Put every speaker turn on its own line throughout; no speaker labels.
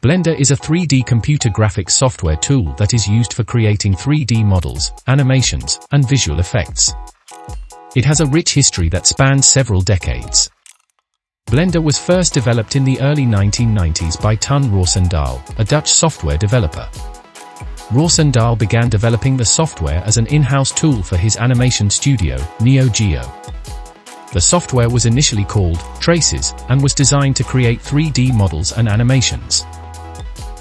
Blender is a 3D computer graphics software tool that is used for creating 3D models, animations, and visual effects. It has a rich history that spans several decades. Blender was first developed in the early 1990s by Ton Roosendaal, a Dutch software developer. Roosendaal began developing the software as an in-house tool for his animation studio, Neo Geo. The software was initially called Traces and was designed to create 3D models and animations.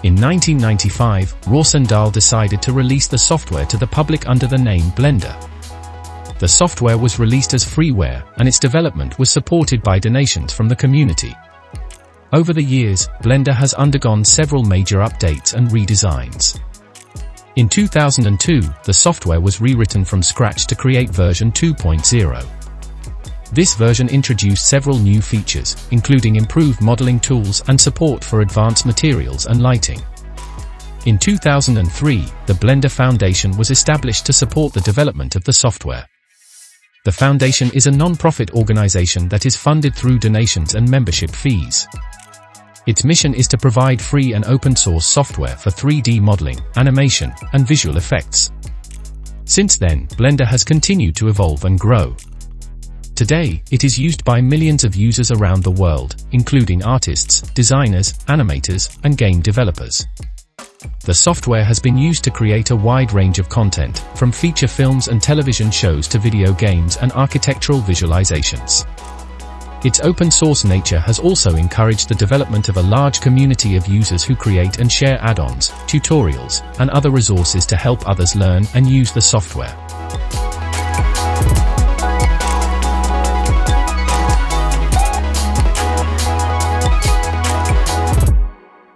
In 1995, Roosendaal decided to release the software to the public under the name Blender. The software was released as freeware, and its development was supported by donations from the community. Over the years, Blender has undergone several major updates and redesigns. In 2002, the software was rewritten from scratch to create version 2.0. This version introduced several new features, including improved modeling tools and support for advanced materials and lighting. In 2003, the Blender Foundation was established to support the development of the software. The Foundation is a non-profit organization that is funded through donations and membership fees. Its mission is to provide free and open-source software for 3D modeling, animation, and visual effects. Since then, Blender has continued to evolve and grow. Today, it is used by millions of users around the world, including artists, designers, animators, and game developers. The software has been used to create a wide range of content, from feature films and television shows to video games and architectural visualizations. Its open-source nature has also encouraged the development of a large community of users who create and share add-ons, tutorials, and other resources to help others learn and use the software.